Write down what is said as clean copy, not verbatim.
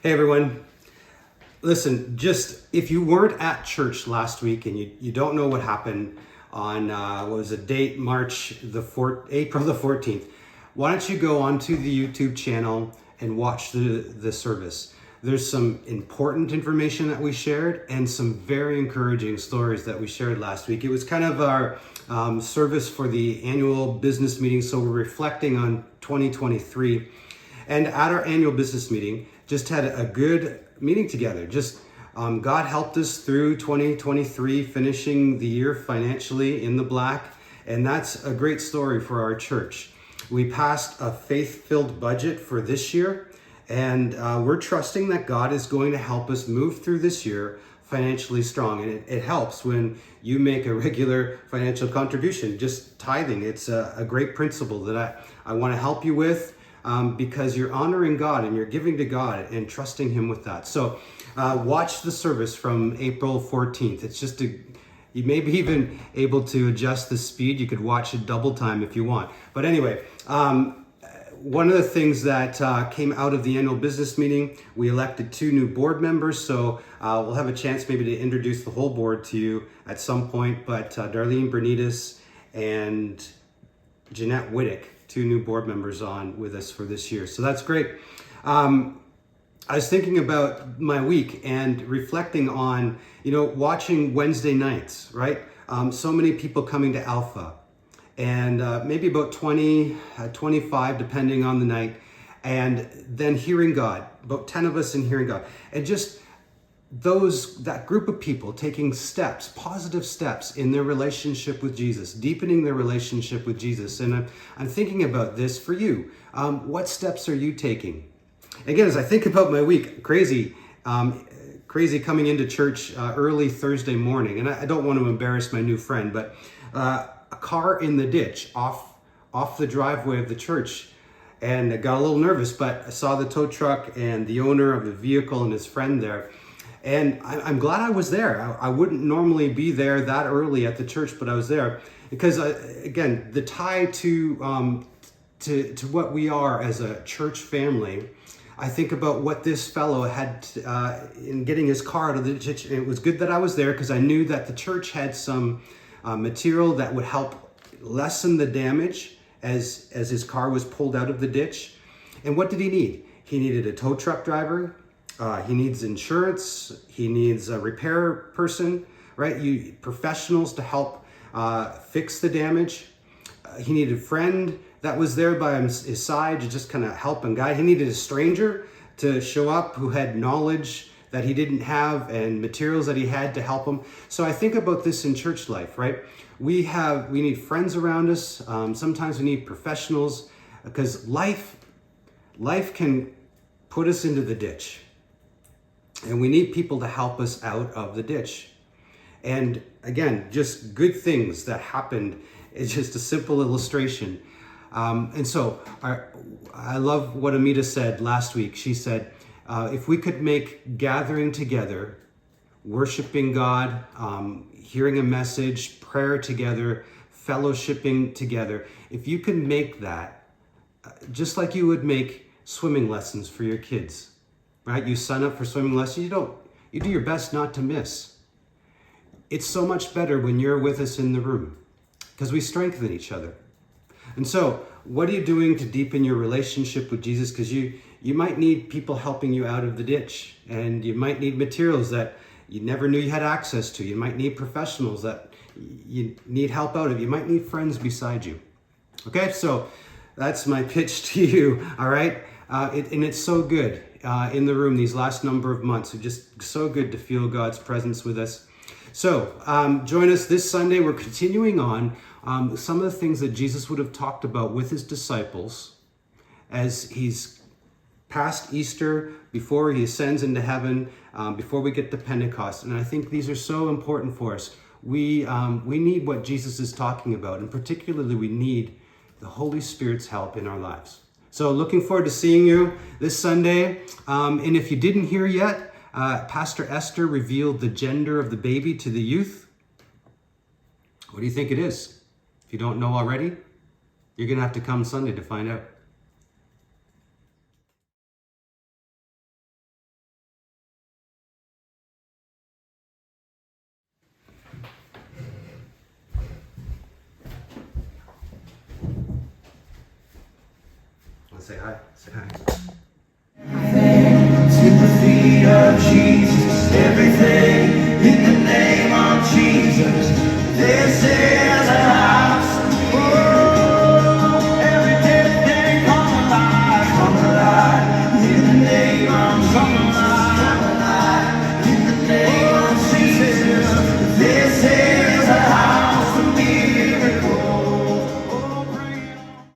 Hey everyone, listen, just if you weren't at church last week and you don't know what happened on, what was the date, April the 14th, why don't you go onto the YouTube channel and watch the service. There's some important information that we shared and some very encouraging stories that we shared last week. It was kind of our service for the annual business meeting, so we're reflecting on 2023. And at our annual business meeting, just had a good meeting together. God helped us through 2023, finishing the year financially in the black. And that's a great story for our church. We passed a faith-filled budget for this year. And we're trusting that God is going to help us move through this year financially strong. And it helps when you make a regular financial contribution, just tithing. It's a great principle that I want to help you with. Because you're honoring God and you're giving to God and trusting Him with that. So watch the service from April 14th. It's just you may be even able to adjust the speed. You could watch it double time if you want. But anyway, one of the things that came out of the annual business meeting, we elected 2 new board members. So we'll have a chance maybe to introduce the whole board to you at some point. But Darlene Bernitas and Jeanette Whittick, 2 new board members on with us for this year. So that's great. I was thinking about my week and reflecting on, watching Wednesday nights, right? So many people coming to Alpha and maybe about 20, 25, depending on the night. And then hearing God, about 10 of us in hearing God. And just that group of people taking steps, positive steps in their relationship with Jesus, deepening their relationship with Jesus. And I'm thinking about this for you. What steps are you taking? Again, as I think about my week, crazy coming into church early Thursday morning. And I don't want to embarrass my new friend, but a car in the ditch off the driveway of the church. And I got a little nervous, but I saw the tow truck and the owner of the vehicle and his friend there. And I'm glad I was there. I wouldn't normally be there that early at the church, but I was there because, again, the tie to what we are as a church family. I think about what this fellow had in getting his car out of the ditch. It was good that I was there because I knew that the church had some material that would help lessen the damage as his car was pulled out of the ditch. And what did he need? He needed a tow truck driver. He needs insurance. He needs a repair person, right? Professionals to help fix the damage. He needed a friend that was there by his side to just kind of help and guide. He needed a stranger to show up who had knowledge that he didn't have and materials that he had to help him. So I think about this in church life, right? We need friends around us. Sometimes we need professionals because life can put us into the ditch. And we need people to help us out of the ditch. And again, just good things that happened. It's just a simple illustration. And so I love what Amita said last week. She said, if we could make gathering together, worshiping God, hearing a message, prayer together, fellowshipping together, if you can make that, just like you would make swimming lessons for your kids, right? You sign up for swimming lessons, you do your best not to miss. It's so much better when you're with us in the room because we strengthen each other. And so what are you doing to deepen your relationship with Jesus? Because you might need people helping you out of the ditch, and you might need materials that you never knew you had access to. You might need professionals that you need help out of. You might need friends beside you. Okay, so that's my pitch to you, all right? And it's so good in the room these last number of months. It's just so good to feel God's presence with us. So join us this Sunday. We're continuing on some of the things that Jesus would have talked about with his disciples as he's past Easter, before he ascends into heaven, before we get to Pentecost. And I think these are so important for us. We need what Jesus is talking about, and particularly we need the Holy Spirit's help in our lives. So looking forward to seeing you this Sunday. And if you didn't hear yet, Pastor Esther revealed the gender of the baby to the youth. What do you think it is? If you don't know already, you're going to have to come Sunday to find out. Say hi. Say hi.